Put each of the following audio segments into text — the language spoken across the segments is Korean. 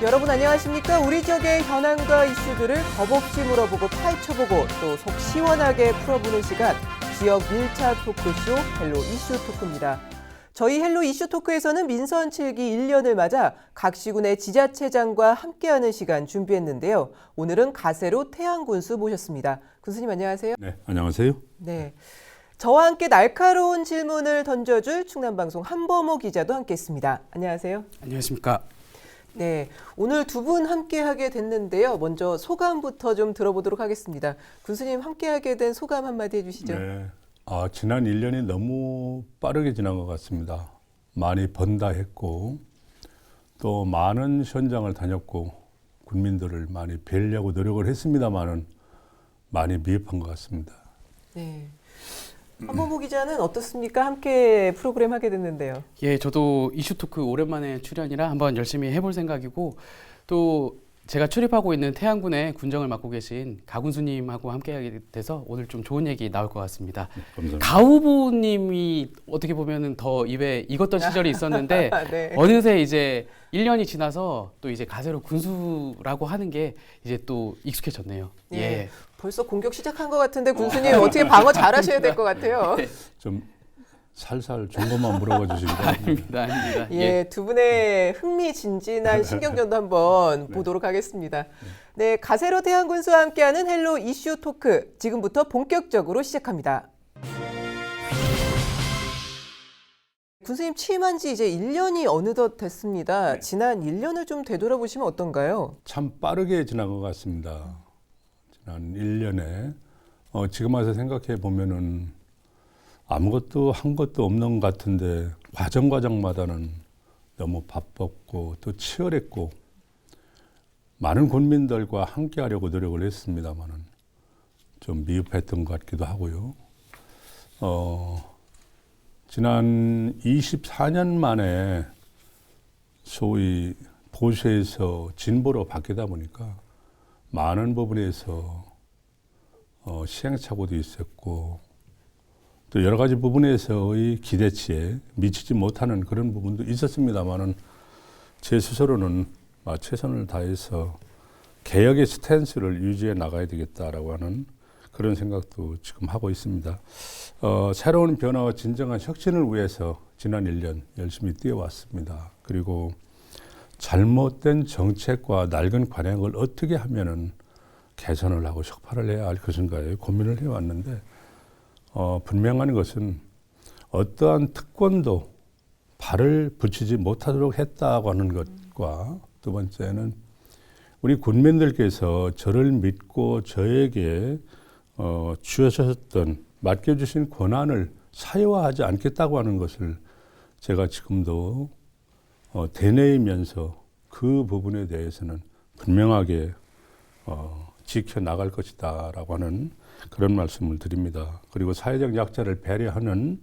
여러분 안녕하십니까? 우리 지역의 현안과 이슈들을 겁없이 물어보고 파헤쳐보고 또 속 시원하게 풀어보는 시간, 지역 밀착 토크쇼 헬로 이슈 토크입니다. 저희 헬로 이슈 토크에서는 민선 7기 1년을 맞아 각 시군의 지자체장과 함께하는 시간 준비했는데요. 오늘은 가세로 태양군수 모셨습니다. 군수님 안녕하세요. 네, 안녕하세요. 네, 저와 함께 날카로운 질문을 던져줄 충남방송 한범호 기자도 함께했습니다. 안녕하세요. 안녕하십니까. 네, 오늘 두 분 함께하게 됐는데요. 먼저 소감부터 좀 들어보도록 하겠습니다. 군수님 함께하게 된 소감 한마디 해주시죠. 네, 지난 1년이 너무 빠르게 지난 것 같습니다. 많이 번다 했고 또 많은 현장을 다녔고 군민들을 많이 뵈려고 노력을 했습니다만은 많이 미흡한 것 같습니다. 네, 한범호 기자는 어떻습니까? 함께 프로그램 하게 됐는데요. 예, 저도 이슈 토크 오랜만에 출연이라 한번 열심히 해볼 생각이고 또 제가 출입하고 있는 태안군의 군정을 맡고 계신 가군수님하고 함께하게 돼서 오늘 좀 좋은 얘기 나올 것 같습니다. 네, 감사합니다. 가 후보님이 어떻게 보면은 더 입에 익었던 시절이 있었는데 네. 어느새 이제 1년이 지나서 또 이제 가세로 군수라고 하는 게 이제 또 익숙해졌네요. 예. 예. 벌써 공격 시작한 것 같은데 군수님 어떻게 방어 잘하셔야 될 것 같아요. 좀 살살 준 것만 물어봐 주시기 바랍니다. 아닙니다. 예, 두 분의 흥미진진한 신경전도 한번 보도록 하겠습니다. 네, 가세로 태양군수와 함께하는 헬로 이슈 토크 지금부터 본격적으로 시작합니다. 군수님 취임한 지 이제 1년이 어느덧 됐습니다. 네. 지난 1년을 좀 되돌아보시면 어떤가요? 참 빠르게 지난 것 같습니다. 지난 1년에 지금 와서 생각해 보면은 아무것도 한 것도 없는 것 같은데 과정마다는 너무 바빴고 또 치열했고 많은 군민들과 함께하려고 노력을 했습니다만은 좀 미흡했던 것 같기도 하고요. 지난 24년 만에 소위 보수에서 진보로 바뀌다 보니까 많은 부분에서 시행착오도 있었고 또 여러 가지 부분에서의 기대치에 미치지 못하는 그런 부분도 있었습니다만은 제 스스로는 최선을 다해서 개혁의 스탠스를 유지해 나가야 되겠다라고 하는 그런 생각도 지금 하고 있습니다. 새로운 변화와 진정한 혁신을 위해서 지난 1년 열심히 뛰어왔습니다. 그리고 잘못된 정책과 낡은 관행을 어떻게 하면은 개선을 하고 혁파를 해야 할 것인가에 고민을 해왔는데 분명한 것은 어떠한 특권도 발을 붙이지 못하도록 했다고 하는 것과 두 번째는 우리 군민들께서 저를 믿고 저에게 주셨던 맡겨주신 권한을 사유화하지 않겠다고 하는 것을 제가 지금도 되뇌이면서 그 부분에 대해서는 분명하게 지켜나갈 것이다라고 하는 그런 말씀을 드립니다. 그리고 사회적 약자를 배려하는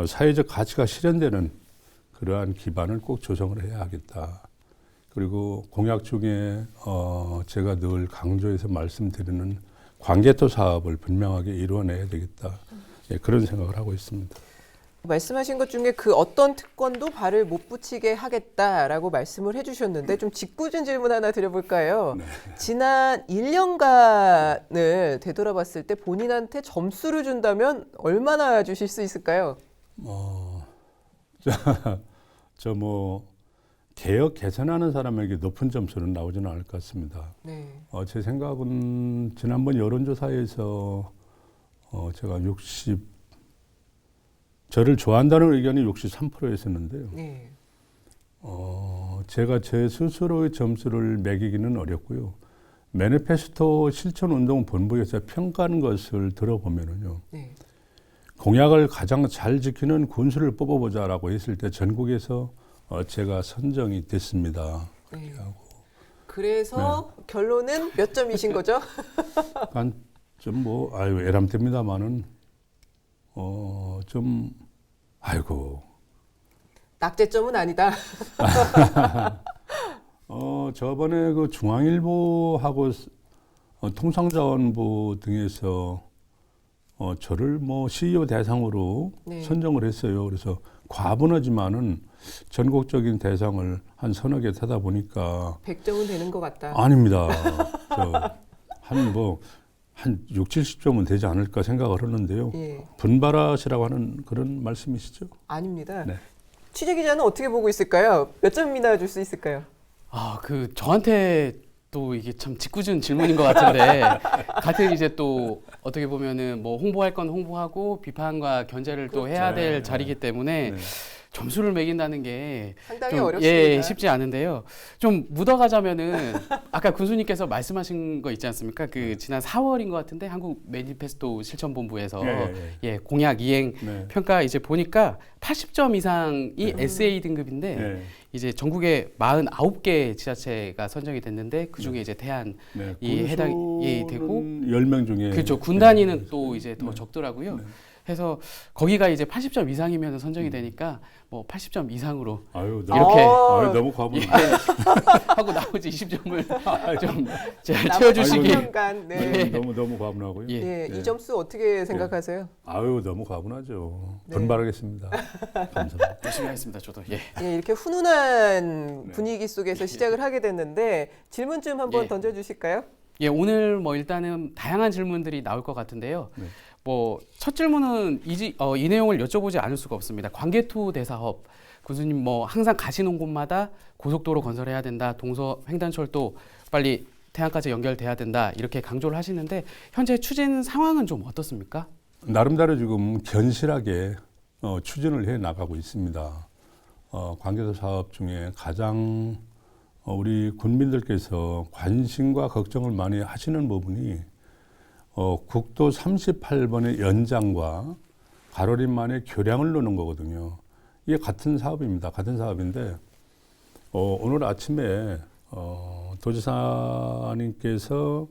사회적 가치가 실현되는 그러한 기반을 꼭 조성을 해야 하겠다. 그리고 공약 중에 제가 늘 강조해서 말씀드리는 관계토 사업을 분명하게 이루어내야 되겠다. 예, 그런 생각을 하고 있습니다. 말씀하신 것 중에 그 어떤 특권도 발을 못 붙이게 하겠다라고 말씀을 해주셨는데 좀 짓궂은 질문 하나 드려볼까요? 네. 지난 1년간을 되돌아봤을 때 본인한테 점수를 준다면 얼마나 주실 수 있을까요? 개혁 개선하는 사람에게 높은 점수는 나오지는 않을 것 같습니다. 네. 제 생각은 지난번 여론조사에서 제가 저를 좋아한다는 의견이 63%였었는데요. 네. 제가 제 스스로의 점수를 매기기는 어렵고요. 매니페스토 실천운동본부에서 평가하는 것을 들어보면은요. 네. 공약을 가장 잘 지키는 군수를 뽑아보자라고 했을 때 전국에서 제가 선정이 됐습니다. 네. 하고. 그래서 결론은 몇 점이신 거죠? 애람됩니다만은 낙제점은 아니다. 저번에 그 중앙일보하고 통상자원부 등에서 저를 CEO 대상으로 네. 선정을 했어요. 그래서 과분하지만은 전국적인 대상을 한 서너 개 타다 보니까 100점은 되는 것 같다. 아닙니다. 한 6, 70점은 되지 않을까 생각을 하는데요. 예. 분발하시라고 하는 그런 말씀이시죠? 아닙니다. 네. 취재 기자는 어떻게 보고 있을까요? 몇 점이나 줄 수 있을까요? 저한테 또 이게 참 짓궂은 질문인 것 같은데 같은 이제 또 어떻게 보면은 뭐 홍보할 건 홍보하고 비판과 견제를 또 해야 될 네. 자리이기 때문에 네. 점수를 매긴다는 게 상당히 좀, 어렵습니다. 쉽지 않은데요. 좀 묻어가자면은 아까 군수님께서 말씀하신 거 있지 않습니까? 그 지난 4월인 것 같은데 한국 매니페스토 실천본부에서 공약 이행 네. 평가 이제 보니까 80점 이상이 SA 등급인데 네. 이제 전국에 49개 지자체가 선정이 됐는데 그 중에 이제 대안 네. 이 해당이 되고 10명 중에 그렇죠. 군 단위는 네. 또 이제 더 적더라고요. 네. 해서 거기가 이제 80점 이상이면 선정이 되니까 뭐 80점 이상으로 아유, 이렇게 너무 과분. 하고 나머지 20점을 좀 잘 나머지 채워주시기. 3년간, 네. 너무 과분하고요. 예. 예, 네. 이 점수 어떻게 생각하세요? 아유, 너무 과분하죠. 네. 분발하겠습니다. 감사합니다. 열심히 하겠습니다. 저도. 예. 예, 이렇게 훈훈한 네. 분위기 속에서 시작을 하게 됐는데 질문 좀 한번 예. 던져주실까요? 예, 오늘 뭐 일단은 다양한 질문들이 나올 것 같은데요. 네. 뭐 첫 질문은 이 내용을 여쭤보지 않을 수가 없습니다. 광개토 대사업 군수님 뭐 항상 가시는 곳마다 고속도로 건설해야 된다. 동서 횡단철도 빨리 태안까지 연결돼야 된다. 이렇게 강조를 하시는데 현재 추진 상황은 좀 어떻습니까? 나름대로 지금 견실하게 추진을 해 나가고 있습니다. 광개토 사업 중에 가장 우리 군민들께서 관심과 걱정을 많이 하시는 부분이 국도 38번의 연장과 가로림만의 교량을 놓는 거거든요. 이게 같은 사업입니다. 같은 사업인데 오늘 아침에 도지사님께서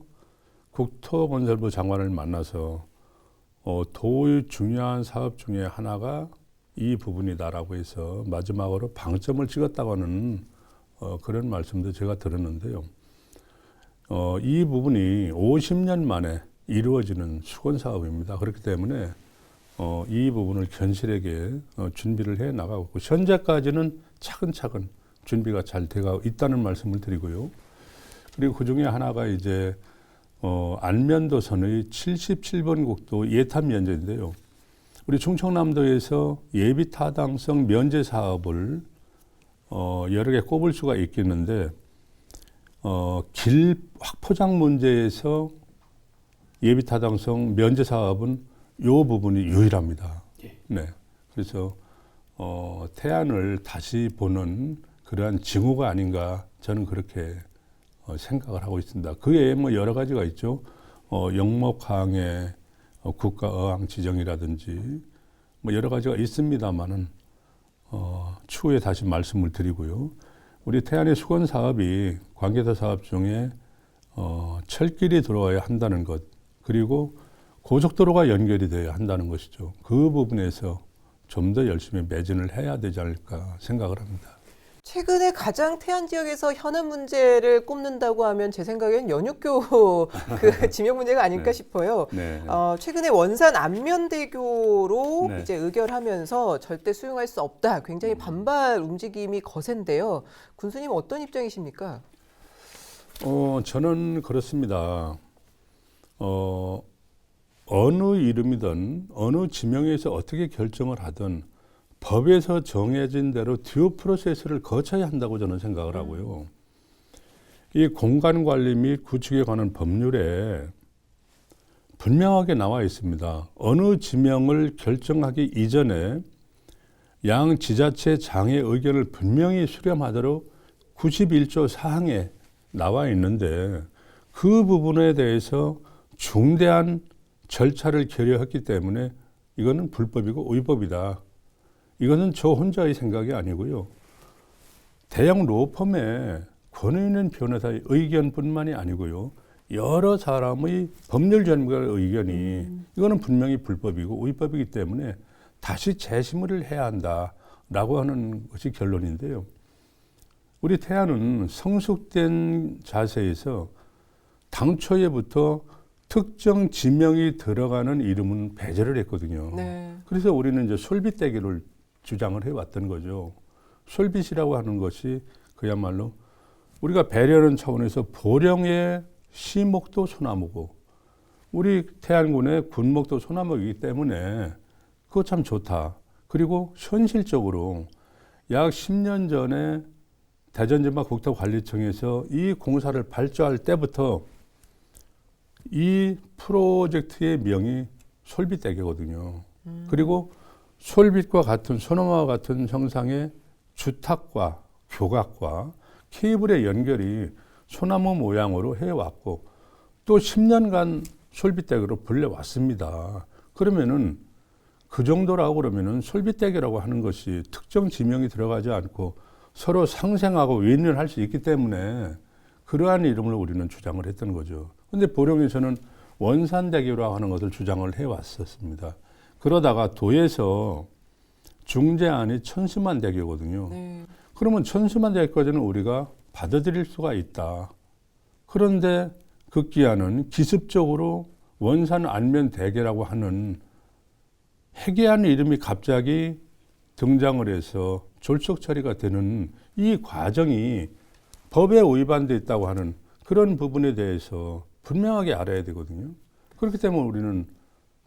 국토건설부 장관을 만나서 도의 중요한 사업 중에 하나가 이 부분이다라고 해서 마지막으로 방점을 찍었다고 하는 그런 말씀도 제가 들었는데요. 이 부분이 50년 만에 이루어지는 수건 사업입니다. 그렇기 때문에 이 부분을 견실하게 준비를 해 나가고 있고 현재까지는 차근차근 준비가 잘 돼가고 있다는 말씀을 드리고요. 그리고 그 중에 하나가 이제 안면도선의 77번 국도 예탄 면제인데요. 우리 충청남도에서 예비 타당성 면제 사업을 여러 개 꼽을 수가 있겠는데 길 확포장 문제에서 예비 타당성 면제 사업은 이 부분이 유일합니다. 네, 그래서 태안을 다시 보는 그러한 징후가 아닌가 저는 그렇게 생각을 하고 있습니다. 그에 뭐 여러 가지가 있죠. 영목항의 국가어항 지정이라든지 뭐 여러 가지가 있습니다만은 추후에 다시 말씀을 드리고요. 우리 태안의 수건 사업이 광개토 사업 중에 철길이 들어와야 한다는 것 그리고 고속도로가 연결이 되어야 한다는 것이죠. 그 부분에서 좀 더 열심히 매진을 해야 되지 않을까 생각을 합니다. 최근에 가장 태안 지역에서 현안 문제를 꼽는다고 하면 제 생각엔 연육교 그 지명 문제가 아닐까 네. 싶어요. 네. 최근에 원산 안면대교로 네. 이제 의결하면서 절대 수용할 수 없다. 굉장히 반발 움직임이 거센데요. 군수님 어떤 입장이십니까? 저는 그렇습니다. 어느 이름이든 어느 지명에서 어떻게 결정을 하든 법에서 정해진 대로 듀 프로세스를 거쳐야 한다고 저는 생각을 하고요. 이 공간관리 및 구축에 관한 법률에 분명하게 나와 있습니다. 어느 지명을 결정하기 이전에 양 지자체 장의 의견을 분명히 수렴하도록 91조 사항에 나와 있는데 그 부분에 대해서 중대한 절차를 결여했기 때문에 이거는 불법이고 위법이다. 이거는 저 혼자의 생각이 아니고요. 대형 로펌의 권위 있는 변호사의 의견뿐만이 아니고요. 여러 사람의 법률 전문가의 의견이 이거는 분명히 불법이고 위법이기 때문에 다시 재심을 해야 한다라고 하는 것이 결론인데요. 우리 태안은 성숙된 자세에서 당초에부터 특정 지명이 들어가는 이름은 배제를 했거든요. 네. 그래서 우리는 이제 솔빗대교를 주장을 해왔던 거죠. 솔빗이라고 하는 것이 그야말로 우리가 배려하는 차원에서 보령의 시목도 소나무고 우리 태안군의 군목도 소나무이기 때문에 그거 참 좋다. 그리고 현실적으로 약 10년 전에 대전지방국토관리청에서 이 공사를 발주할 때부터 이 프로젝트의 명이 솔빗대교거든요. 그리고 솔빗과 같은 소나무와 같은 형상의 주탑과 교각과 케이블의 연결이 소나무 모양으로 해왔고 또 10년간 솔빗대교로 불려왔습니다. 그러면은 그 정도라고 그러면은 솔빗대교라고 하는 것이 특정 지명이 들어가지 않고 서로 상생하고 윈윈할 수 있기 때문에 그러한 이름을 우리는 주장을 했던 거죠. 근데 보령에서는 원산대교라고 하는 것을 주장을 해왔었습니다. 그러다가 도에서 중재안이 천수만대교거든요. 그러면 천수만대교까지는 우리가 받아들일 수가 있다. 그런데 극기야는 기습적으로 원산 안면대교라고 하는 해괴한 이름이 갑자기 등장을 해서 졸속 처리가 되는 이 과정이 법에 위반돼 있다고 하는 그런 부분에 대해서 분명하게 알아야 되거든요. 그렇기 때문에 우리는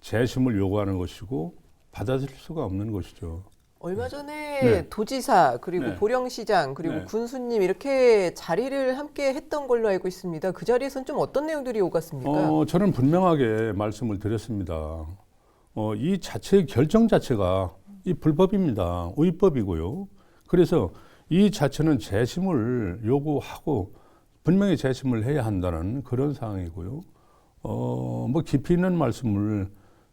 재심을 요구하는 것이고 받아들일 수가 없는 것이죠. 얼마 전에 네. 도지사 그리고 네. 보령시장 그리고 네. 군수님 이렇게 자리를 함께 했던 걸로 알고 있습니다. 그 자리에서는 좀 어떤 내용들이 오갔습니까? 저는 분명하게 말씀을 드렸습니다. 이 자체의 결정 자체가 이 불법입니다. 위법이고요. 그래서 이 자체는 재심을 요구하고 분명히 재심을 해야 한다는 그런 상황이고요. 뭐 깊이 있는 말씀을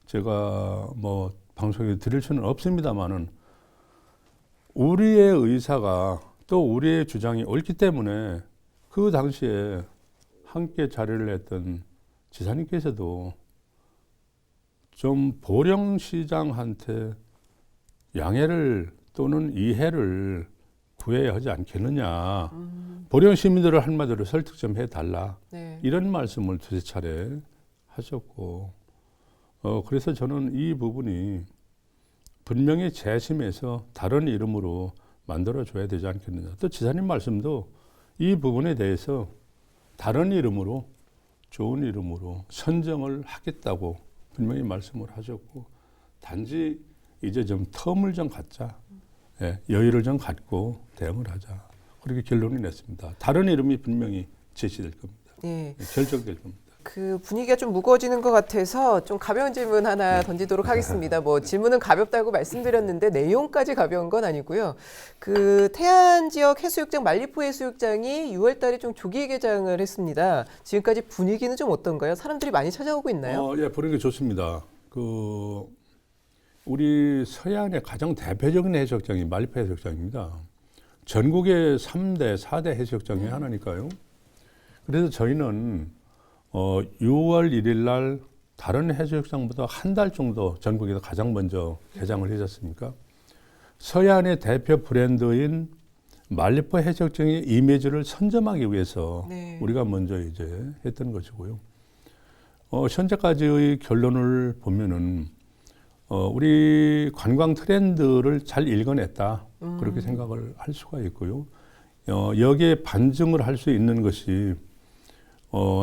제가 뭐 방송에 드릴 수는 없습니다만은 우리의 의사가 또 우리의 주장이 옳기 때문에 그 당시에 함께 자리를 했던 지사님께서도 좀 보령시장한테 양해를 또는 이해를 구해야 하지 않겠느냐. 보령 시민들을 한마디로 설득 좀 해달라. 네. 이런 말씀을 두세 차례 하셨고 그래서 저는 이 부분이 분명히 재심해서 다른 이름으로 만들어줘야 되지 않겠느냐. 또 지사님 말씀도 이 부분에 대해서 다른 이름으로 좋은 이름으로 선정을 하겠다고 분명히 말씀을 하셨고 단지 이제 좀 텀을 좀 갖자. 예, 여유를 좀 갖고 대응을 하자. 그렇게 결론이 냈습니다. 다른 이름이 분명히 제시될 겁니다. 네. 결정될 겁니다. 그 분위기가 좀 무거워지는 것 같아서 좀 가벼운 질문 하나 던지도록 하겠습니다. 뭐 질문은 가볍다고 말씀드렸는데 내용까지 가벼운 건 아니고요. 그 태안 지역 해수욕장 말리포 해수욕장이 6월달에 좀 조기 개장을 했습니다. 지금까지 분위기는 좀 어떤가요? 사람들이 많이 찾아오고 있나요? 예, 보는 게 좋습니다. 우리 서해안의 가장 대표적인 해수욕장이 말리포 해수욕장입니다. 전국의 3대, 4대 해수욕장 중에 하나니까요. 그래서 저희는 6월 1일 날 다른 해수욕장보다 한 달 정도 전국에서 가장 먼저 개장을 해줬습니까? 서해안의 대표 브랜드인 말리포 해수욕장의 이미지를 선점하기 위해서 네. 우리가 먼저 이제 했던 것이고요. 현재까지의 결론을 보면은 우리 관광 트렌드를 잘 읽어냈다. 그렇게 생각을 할 수가 있고요. 여기에 반증을 할 수 있는 것이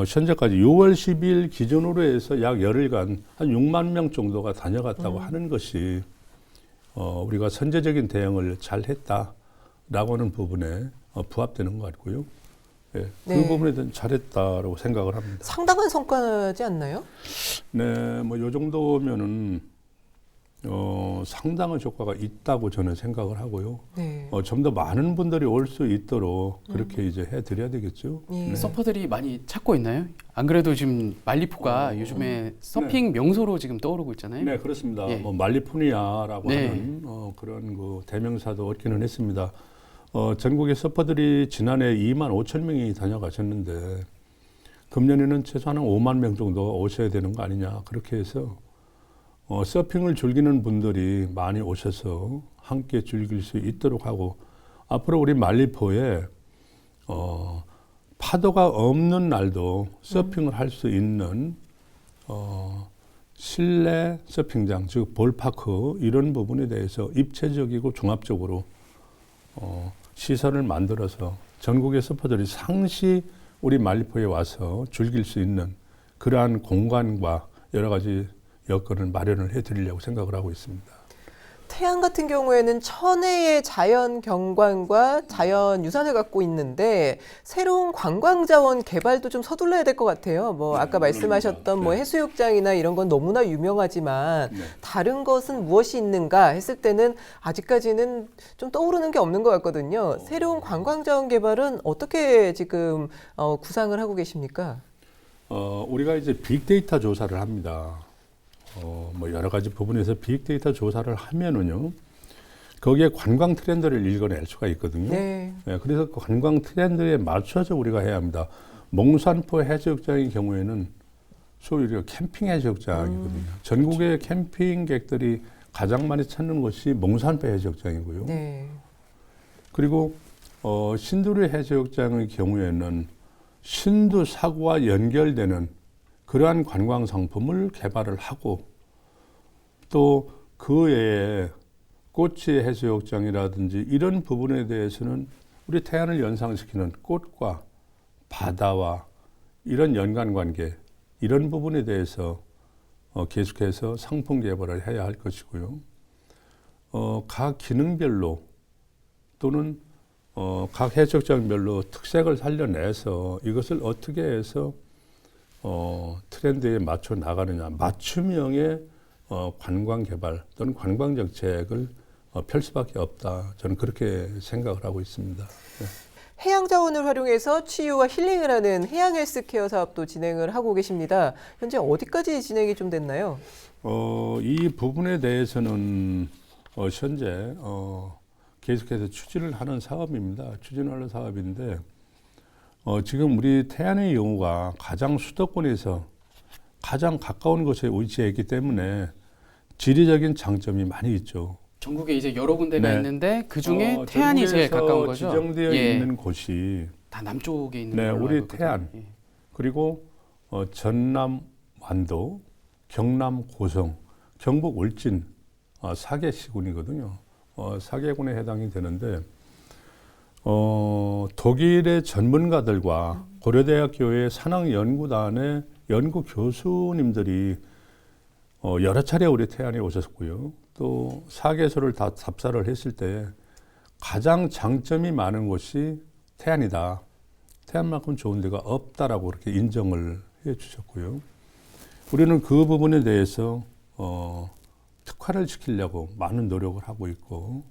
현재까지 6월 10일 기준으로 해서 약 열흘간 한 6만 명 정도가 다녀갔다고 하는 것이 우리가 선제적인 대응을 잘 했다라고 하는 부분에 부합되는 것 같고요. 예, 네. 그 부분에 대해서 잘했다라고 생각을 합니다. 상당한 성과지 않나요? 네, 뭐 요 정도면은 상당한 효과가 있다고 저는 생각을 하고요. 네. 좀 더 많은 분들이 올 수 있도록 그렇게 이제 해드려야 되겠죠. 예. 네. 서퍼들이 많이 찾고 있나요? 안 그래도 지금 말리포가 요즘에 서핑 명소로 지금 떠오르고 있잖아요. 네, 그렇습니다. 예. 뭐 말리포니아라고 네. 하는 그런 그 대명사도 얻기는 했습니다. 전국의 서퍼들이 지난해 2만 5천 명이 다녀가셨는데 금년에는 최소한 5만 명 정도 오셔야 되는 거 아니냐 그렇게 해서 서핑을 즐기는 분들이 많이 오셔서 함께 즐길 수 있도록 하고 앞으로 우리 말리포에 파도가 없는 날도 서핑을 할 수 있는 실내 서핑장, 즉 볼파크 이런 부분에 대해서 입체적이고 종합적으로 시설을 만들어서 전국의 서퍼들이 상시 우리 말리포에 와서 즐길 수 있는 그러한 공간과 여러 가지 여건을 마련을 해드리려고 생각을 하고 있습니다. 태안 같은 경우에는 천혜의 자연 경관과 자연 유산을 갖고 있는데 새로운 관광 자원 개발도 좀 서둘러야 될 것 같아요. 뭐 아까 말씀하셨던 뭐 해수욕장이나 이런 건 너무나 유명하지만 다른 것은 무엇이 있는가 했을 때는 아직까지는 좀 떠오르는 게 없는 것 같거든요. 새로운 관광 자원 개발은 어떻게 지금 구상을 하고 계십니까? 우리가 이제 빅데이터 조사를 합니다. 뭐 여러 가지 부분에서 빅데이터 조사를 하면은요, 거기에 관광 트렌드를 읽어낼 수가 있거든요. 네. 네, 그래서 그 관광 트렌드에 맞춰서 우리가 해야 합니다. 몽산포 해수욕장의 경우에는 소위 우리가 캠핑 해수욕장이거든요. 전국의 캠핑객들이 가장 많이 찾는 곳이 몽산포 해수욕장이고요. 네. 그리고 신두리 해수욕장의 경우에는 신두 사구와 연결되는 그러한 관광 상품을 개발을 하고 또 그 외에 꼬치 해수욕장이라든지 이런 부분에 대해서는 우리 태안을 연상시키는 꽃과 바다와 이런 연관관계 이런 부분에 대해서 계속해서 상품 개발을 해야 할 것이고요. 각 기능별로 또는 각 해수욕장별로 특색을 살려내서 이것을 어떻게 해서 트렌드에 맞춰 나가느냐, 맞춤형의 관광 개발 또는 관광 정책을 펼 수밖에 없다. 저는 그렇게 생각을 하고 있습니다. 네. 해양 자원을 활용해서 치유와 힐링을 하는 해양 헬스케어 사업도 진행을 하고 계십니다. 현재 어디까지 진행이 좀 됐나요? 이 부분에 대해서는 현재 계속해서 추진을 하는 사업입니다. 추진하는 사업인데 지금 우리 태안의 경우가 가장 수도권에서 가장 가까운 곳에 위치해 있기 때문에 지리적인 장점이 많이 있죠. 전국에 이제 여러 군데가 네. 있는데 그 중에 태안이 제일 가까운 거죠. 지정되어 예. 있는 곳이 다 남쪽에 있는 네, 걸로 우리 알고 있거든요. 태안. 예. 그리고 전남 완도, 경남 고성, 경북 울진 4개 시군이거든요. 4개군에 해당이 되는데 독일의 전문가들과 고려대학교의 산학연구단의 연구 교수님들이 여러 차례 우리 태안에 오셨고요. 또 4개소를 다 답사를 했을 때 가장 장점이 많은 곳이 태안이다. 태안만큼 좋은 데가 없다라고 그렇게 인정을 해 주셨고요. 우리는 그 부분에 대해서 특화를 시키려고 많은 노력을 하고 있고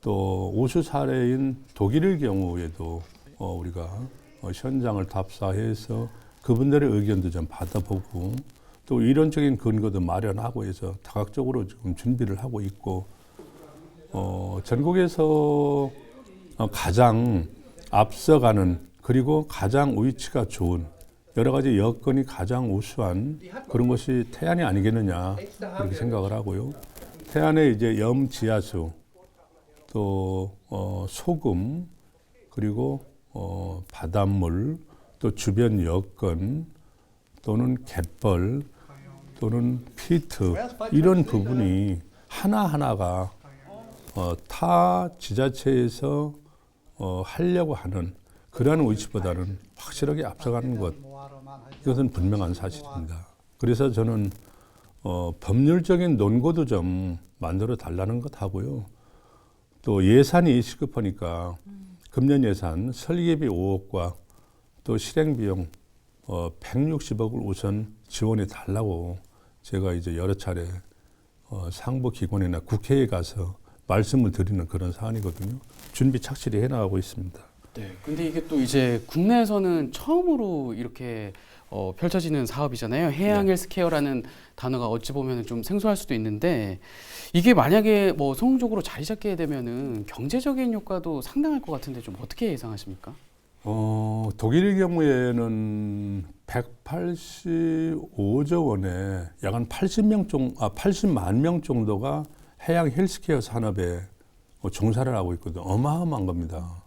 또 우수 사례인 독일의 경우에도 우리가 현장을 답사해서 그분들의 의견도 좀 받아보고 또 이론적인 근거도 마련하고 해서 다각적으로 지금 준비를 하고 있고 전국에서 가장 앞서가는 그리고 가장 위치가 좋은 여러 가지 여건이 가장 우수한 그런 것이 태안이 아니겠느냐 그렇게 생각을 하고요. 태안에 이제 염지하수 또 소금 그리고 바닷물 또 주변 여건 또는 갯벌 또는 피트 이런 부분이 하나하나가 타 지자체에서 하려고 하는 그러한 위치보다는 확실하게 앞서가는 것 이것은 분명한 사실입니다. 그래서 저는 법률적인 논거도 좀 만들어 달라는 것 하고요. 또 예산이 시급하니까 금년 예산 설계비 5억과 또 실행비용 160억을 우선 지원해 달라고 제가 이제 여러 차례 상부기관이나 국회에 가서 말씀을 드리는 그런 사안이거든요. 준비 착실히 해나가고 있습니다. 네. 근데 이게 또 이제 국내에서는 처음으로 이렇게 펼쳐지는 사업이잖아요. 해양 헬스케어라는 단어가 어찌 보면 좀 생소할 수도 있는데 이게 만약에 뭐 성공적으로 자리 잡게 되면은 경제적인 효과도 상당할 것 같은데 좀 어떻게 예상하십니까? 독일의 경우에는 185조 원에 약 한 80만 명 정도가 해양 헬스케어 산업에 종사를 하고 있거든요. 어마어마한 겁니다.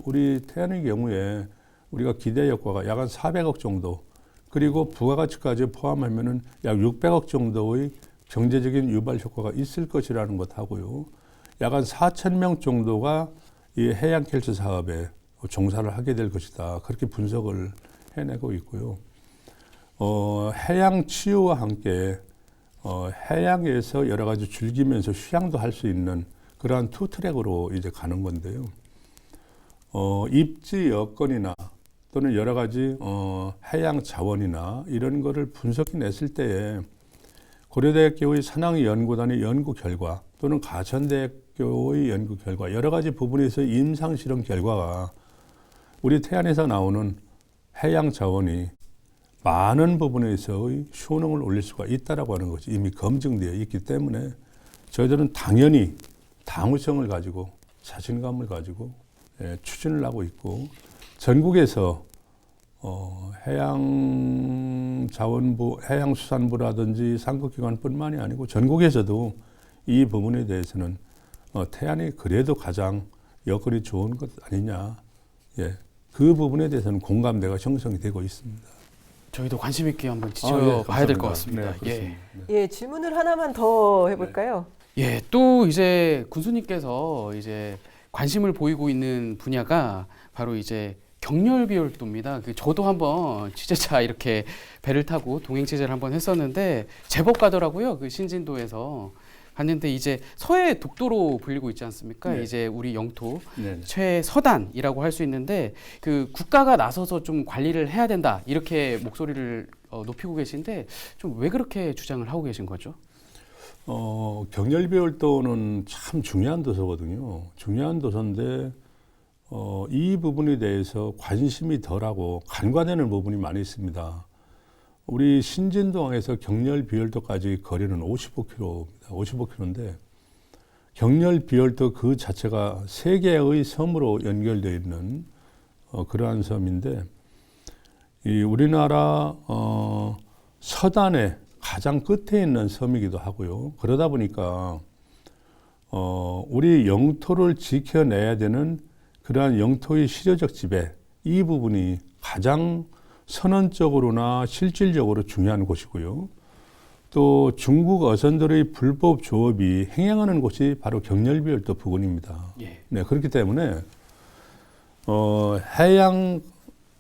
우리 태안의 경우에 우리가 기대 효과가 약 한 400억 정도 그리고 부가가치까지 포함하면은 약 600억 정도의 경제적인 유발 효과가 있을 것이라는 것하고요. 약 한 4천 명 정도가 이 해양 켈스 사업에 종사를 하게 될 것이다. 그렇게 분석을 해내고 있고요. 해양 치유와 함께 해양에서 여러 가지 즐기면서 휴양도 할 수 있는 그러한 투 트랙으로 이제 가는 건데요. 입지 여건이나 또는 여러 가지 해양 자원이나 이런 거를 분석해냈을 때에 고려대학교의 산학연구단의 연구 결과 또는 가천대학교의 연구 결과 여러 가지 부분에서 임상실험 결과가 우리 태안에서 나오는 해양 자원이 많은 부분에서의 효능을 올릴 수가 있다라고 하는 것이 이미 검증되어 있기 때문에 저희들은 당연히 당위성을 가지고 자신감을 가지고 추진을 하고 있고 전국에서 해양자원부, 해양수산부라든지 상급기관뿐만이 아니고 전국에서도 이 부분에 대해서는 태안이 그래도 가장 여건이 좋은 것 아니냐. 그 부분에 대해서는 공감대가 형성이 되고 있습니다. 저희도 관심 있게 한번 지켜봐야 될 것 같습니다. 네, 예, 질문을 하나만 더 해볼까요? 예, 또 이제 군수님께서 이제 관심을 보이고 있는 분야가 바로 이제 경렬비활도입니다. 저도 한번 취재차 이렇게 배를 타고 동행 취재를 한번 했었는데 제법 가더라고요. 그 신진도에서 갔는데 이제 서해 독도로 불리고 있지 않습니까? 네. 이제 우리 영토 네. 최서단이라고 할 수 있는데 그 국가가 나서서 좀 관리를 해야 된다 이렇게 목소리를 높이고 계신데 좀 왜 그렇게 주장을 하고 계신 거죠? 경렬비활도는 참 중요한 도서거든요. 중요한 도서인데 이 부분에 대해서 관심이 덜하고 간과되는 부분이 많이 있습니다. 우리 신진도항에서 경렬비활도까지 거리는 55km입니다. 55km인데 경렬비활도 그 자체가 세 개의 섬으로 연결되어 있는 그러한 섬인데 이 우리나라 서단의 가장 끝에 있는 섬이기도 하고요. 그러다 보니까 우리 영토를 지켜내야 되는 그러한 영토의 실효적 지배 이 부분이 가장 선언적으로나 실질적으로 중요한 곳이고요. 또 중국 어선들의 불법 조업이 행행하는 곳이 바로 경렬비활도 부근입니다. 예. 네, 그렇기 때문에 해양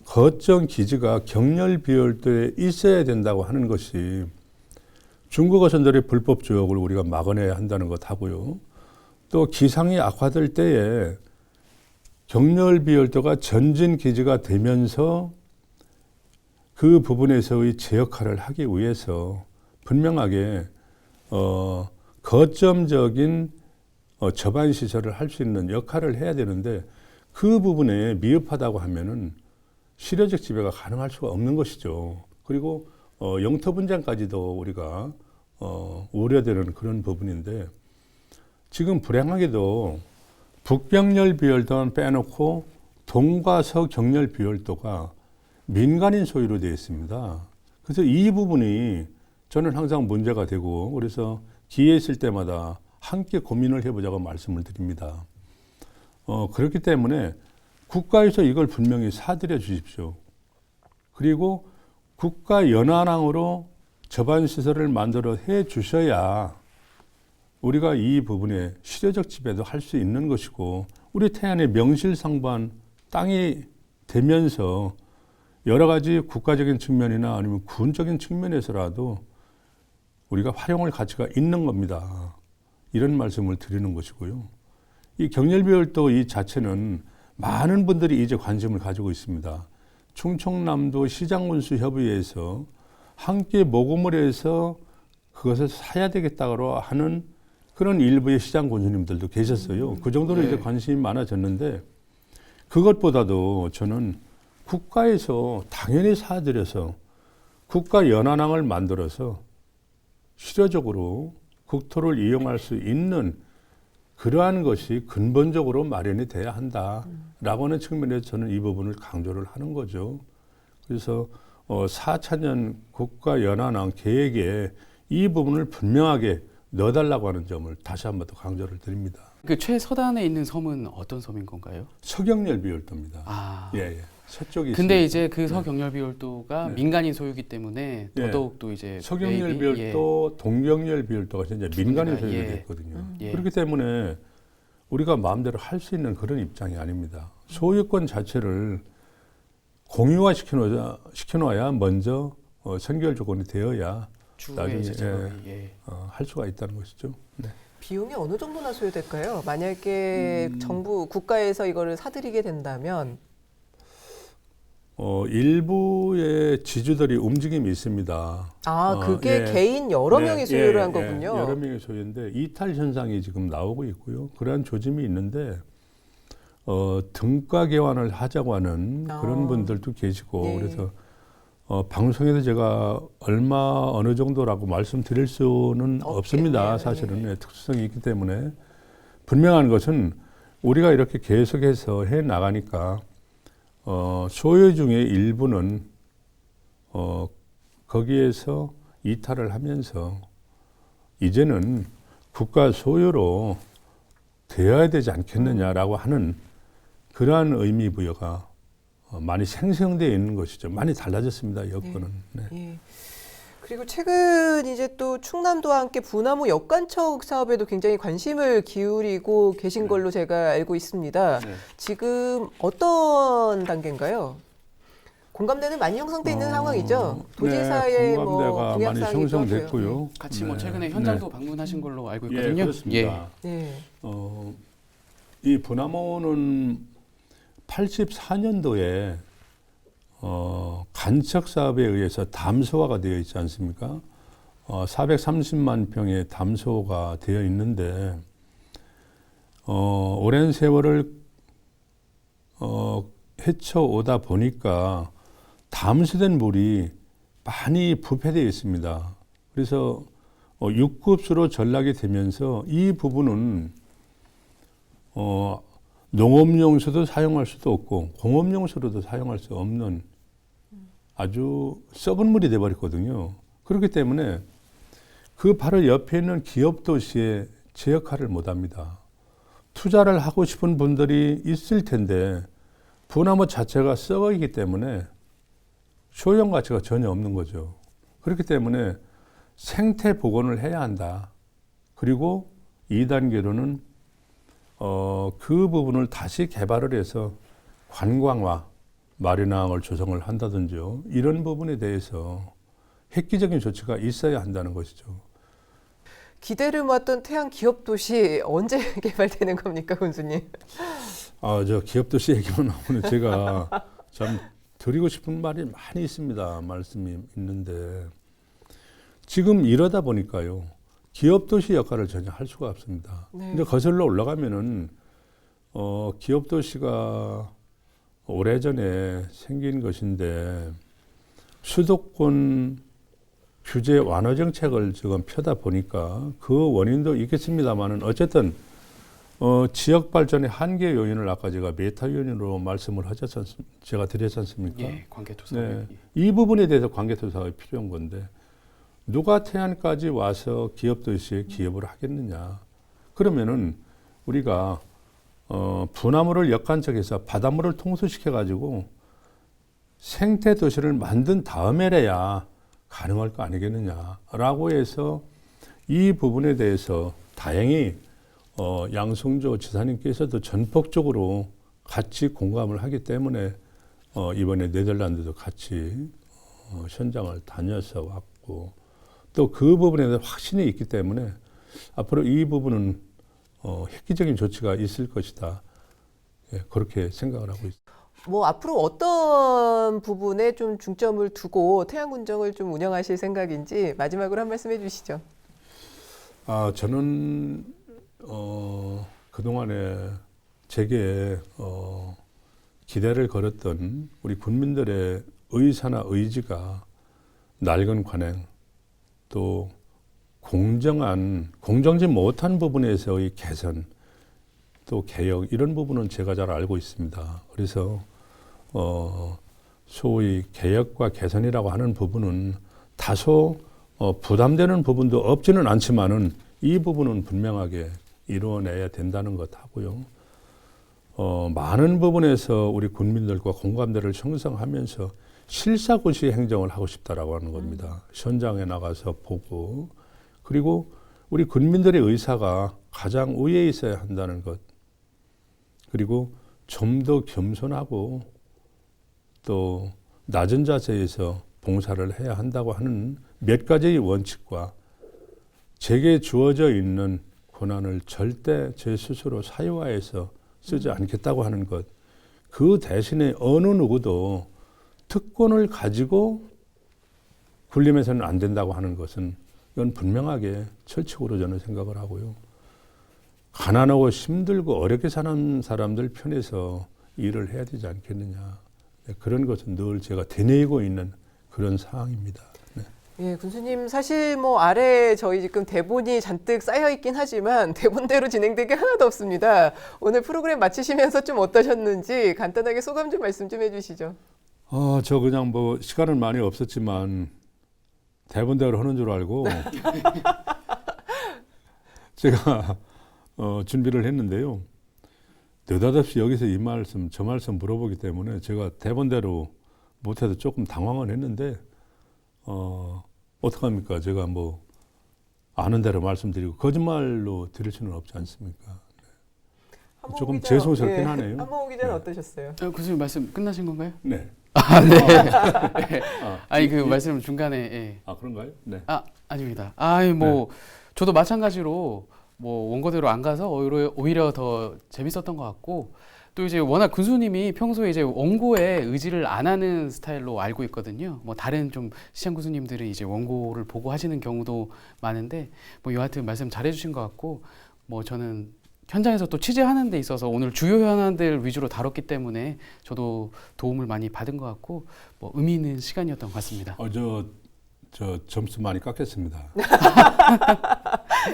거점 기지가 경렬비활도에 있어야 된다고 하는 것이 중국 어선들의 불법 조업을 우리가 막아내야 한다는 것하고요. 또 기상이 악화될 때에 경렬비활도가 전진 기지가 되면서 그 부분에서의 제 역할을 하기 위해서 분명하게 거점적인 저반 시설을 할 수 있는 역할을 해야 되는데 그 부분에 미흡하다고 하면은 실효적 지배가 가능할 수가 없는 것이죠. 그리고 영토 분쟁까지도 우리가 우려되는 그런 부분인데 지금 불행하게도 북경렬비활도는 빼놓고 동과 서경렬비활도가 민간인 소유로 되어 있습니다. 그래서 이 부분이 저는 항상 문제가 되고 그래서 기회 있을 때마다 함께 고민을 해보자고 말씀을 드립니다. 그렇기 때문에 국가에서 이걸 분명히 사들여 주십시오. 그리고 국가 연안항으로 저반시설을 만들어 해 주셔야 우리가 이 부분에 실효적 지배도 할 수 있는 것이고 우리 태안의 명실상부한 땅이 되면서 여러 가지 국가적인 측면이나 아니면 군적인 측면에서라도 우리가 활용할 가치가 있는 겁니다. 이런 말씀을 드리는 것이고요. 이 경렬비활도 이 자체는 많은 분들이 이제 관심을 가지고 있습니다. 충청남도 시장군수협의회에서 함께 모금을 해서 그것을 사야 되겠다고 하는 그런 일부의 시장군수님들도 계셨어요. 그 정도로 이제 관심이 많아졌는데 그것보다도 저는 국가에서 당연히 사들여서 국가 연안항을 만들어서 실효적으로 국토를 이용할 수 있는 그러한 것이 근본적으로 마련이 돼야 한다라고 하는 측면에서 저는 이 부분을 강조를 하는 거죠. 그래서 4차년 국가 연안항 계획에 이 부분을 분명하게 넣어달라고 하는 점을 다시 한 번 더 강조를 드립니다. 그 최서단에 있는 섬은 어떤 섬인 건가요? 서경열비열도입니다. 아. 예, 예. 서쪽이 근데 있습니다. 이제 그 서경열비열도가 네. 민간인 소유기 때문에 예. 더더욱 또 이제 서경열비열도, 동경열비열도가 이제 민간인 소유가 예. 됐거든요. 예. 그렇기 때문에 우리가 마음대로 할 수 있는 그런 입장이 아닙니다. 소유권 자체를 공유화 시켜놔야 먼저 선결 조건이 되어야 나중에 주의 제작업이 할 수가 있다는 것이죠. 네. 비용이 어느 정도나 소요될까요? 만약에 정부 국가에서 이거를 사들이게 된다면 일부의 지주들이 움직임이 있습니다. 그게 예. 개인 여러 네, 명이 소유를 예, 한 거군요. 여러 명의 소유인데 이탈 현상이 지금 나오고 있고요. 그러한 조짐이 있는데 등가 개환을 하자고 하는 그런 분들도 계시고 네. 그래서 방송에서 제가 어느 정도라고 말씀드릴 수는 없습니다. 없겠네요. 사실은 네. 특수성이 있기 때문에 분명한 것은 우리가 이렇게 계속해서 해 나가니까 소유 중에 일부는 거기에서 이탈을 하면서 이제는 국가 소유로 되어야 되지 않겠느냐라고 하는 그러한 의미 부여가 많이 생성되어 있는 것이죠. 많이 달라졌습니다. 여건은. 네. 예. 그리고 최근 이제 또 충남도와 함께 부나무 역간척 사업에도 굉장히 관심을 기울이고 계신 걸로 제가 알고 있습니다. 네. 지금 어떤 단계인가요? 공감대는 많이 형성돼 있는 상황이죠. 도지사의 네, 공감대가 많이 공약사항이기도 형성됐고요. 하고요. 같이 뭐 네. 최근에 현장도 네. 방문하신 걸로 알고 예, 있거든요. 그렇습니다. 네. 이 부나무는 84년도에 간척 사업에 의해서 담소화가 되어 있지 않습니까? 430만 평의 담소가 되어 있는데 오랜 세월을 헤쳐오다 보니까 담수된 물이 많이 부패되어 있습니다. 그래서 6급수로 전락이 되면서 이 부분은 농업용수도 사용할 수도 없고 공업용수로도 사용할 수 없는 아주 썩은 물이 돼버렸거든요. 그렇기 때문에 그 바로 옆에 있는 기업 도시에 제 역할을 못합니다. 투자를 하고 싶은 분들이 있을 텐데 부나무 자체가 썩어있기 때문에 소용 가치가 전혀 없는 거죠. 그렇기 때문에 생태 복원을 해야 한다. 그리고 2단계로는 그 부분을 다시 개발을 해서 관광화, 마리나항을 조성을 한다든지요. 이런 부분에 대해서 획기적인 조치가 있어야 한다는 것이죠. 기대를 모았던 태양 기업 도시 언제 개발되는 겁니까, 군수님? 저 기업도시 얘기만 나오면 제가 참 드리고 싶은 말이 많이 있습니다. 말씀이 있는데 지금 이러다 보니까요. 기업도시 역할을 전혀 할 수가 없습니다. 네. 근데 거슬러 올라가면은 기업도시가 오래전에 생긴 것인데 수도권 규제 완화 정책을 지금 펴다 보니까 그 원인도 있겠습니다만은 어쨌든 지역 발전의 한계 요인을 아까 제가 메타 요인으로 말씀을 제가 드렸지 않습니까? 예, 관계토사. 네, 이 부분에 대해서 관계토사가 필요한 건데 누가 태안까지 와서 기업도시에 기업을 하겠느냐? 그러면은 우리가 부나무를 역간척해서 바닷물을 통수시켜 가지고 생태 도시를 만든 다음에래야 가능할 거 아니겠느냐라고 해서 이 부분에 대해서 다행히 양승조 지사님께서도 전폭적으로 같이 공감을 하기 때문에 이번에 네덜란드도 같이 현장을 다녀서 왔고 또 그 부분에 대한 확신이 있기 때문에 앞으로 이 부분은 획기적인 조치가 있을 것이다. 예, 그렇게 생각을 하고 있습니다. 뭐 앞으로 어떤 부분에 좀 중점을 두고 태양군정을 좀 운영하실 생각인지 마지막으로 한 말씀 해주시죠. 저는 그동안에 제게 기대를 걸었던 우리 국민들의 의사나 의지가 낡은 관행 또 공정지 못한 부분에서의 개선 또 개혁 이런 부분은 제가 잘 알고 있습니다. 그래서 소위 개혁과 개선이라고 하는 부분은 다소 부담되는 부분도 없지는 않지만은 이 부분은 분명하게 이루어내야 된다는 것 하고요. 많은 부분에서 우리 국민들과 공감대를 형성하면서 실사구시 행정을 하고 싶다라고 하는 겁니다. 현장에 나가서 보고 그리고 우리 국민들의 의사가 가장 우위에 있어야 한다는 것 그리고 좀 더 겸손하고 또 낮은 자세에서 봉사를 해야 한다고 하는 몇 가지의 원칙과 제게 주어져 있는 권한을 절대 제 스스로 사유화해서 쓰지 않겠다고 하는 것. 그 대신에 어느 누구도 특권을 가지고 군림해서는 안 된다고 하는 것은 이건 분명하게 철칙으로 저는 생각을 하고요. 가난하고 힘들고 어렵게 사는 사람들 편에서 일을 해야 되지 않겠느냐. 그런 것은 늘 제가 되뇌이고 있는 그런 상황입니다. 네. 예, 군수님 사실 뭐 아래에 저희 지금 대본이 잔뜩 쌓여 있긴 하지만 대본대로 진행된 게 하나도 없습니다. 오늘 프로그램 마치시면서 좀 어떠셨는지 간단하게 소감 좀 말씀 좀 해주시죠. 저 그냥 뭐 시간은 많이 없었지만 대본대로 하는 줄 알고 제가 준비를 했는데요. 느닷없이 여기서 이 말씀, 저 말씀 물어보기 때문에 제가 대본대로 못해도 조금 당황은 했는데 어떡합니까? 제가 뭐 아는 대로 말씀드리고 거짓말로 드릴 수는 없지 않습니까? 네. 조금 죄송스럽긴 하네요. 한봉우 기자는 네. 어떠셨어요? 교수님 말씀 끝나신 건가요? 네. 네. 아니 그 말씀 중간에 예. 그런가요? 네. 아닙니다. 저도 마찬가지로 뭐 원고대로 안 가서 오히려 더 재밌었던 것 같고 또 이제 워낙 군수님이 평소에 이제 원고에 의지를 안 하는 스타일로 알고 있거든요. 뭐 다른 좀 시장 군수님들은 이제 원고를 보고 하시는 경우도 많은데 뭐 여하튼 말씀 잘해주신 것 같고 뭐 저는 현장에서 또 취재하는 데 있어서 오늘 주요 현안들 위주로 다뤘기 때문에 저도 도움을 많이 받은 것 같고 뭐 의미 있는 시간이었던 것 같습니다. 저 점수 많이 깎였습니다.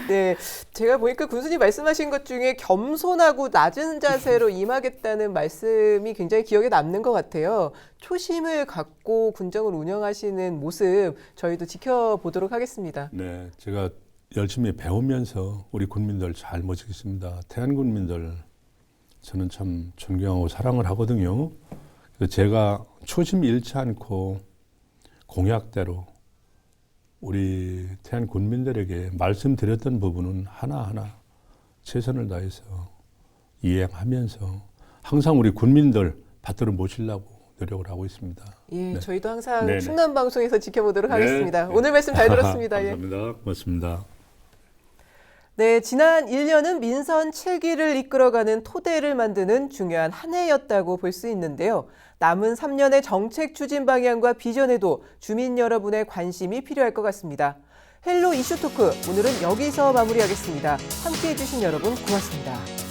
네, 제가 보니까 군수님 말씀하신 것 중에 겸손하고 낮은 자세로 임하겠다는 말씀이 굉장히 기억에 남는 것 같아요. 초심을 갖고 군정을 운영하시는 모습 저희도 지켜보도록 하겠습니다. 네, 제가 열심히 배우면서 우리 국민들 잘 모시겠습니다. 태안 국민들 저는 참 존경하고 사랑을 하거든요. 그래서 제가 초심 잃지 않고 공약대로 우리 태안 국민들에게 말씀드렸던 부분은 하나하나 최선을 다해서 이행하면서 항상 우리 국민들 받들어 모시려고 노력을 하고 있습니다. 예, 네. 저희도 항상 네네. 충남 방송에서 지켜보도록 네. 하겠습니다. 오늘 말씀 잘 들었습니다. 예. 감사합니다. 고맙습니다. 네, 지난 1년은 민선 7기를 이끌어가는 토대를 만드는 중요한 한 해였다고 볼 수 있는데요. 남은 3년의 정책 추진 방향과 비전에도 주민 여러분의 관심이 필요할 것 같습니다. 헬로 이슈 토크, 오늘은 여기서 마무리하겠습니다. 함께해 주신 여러분 고맙습니다.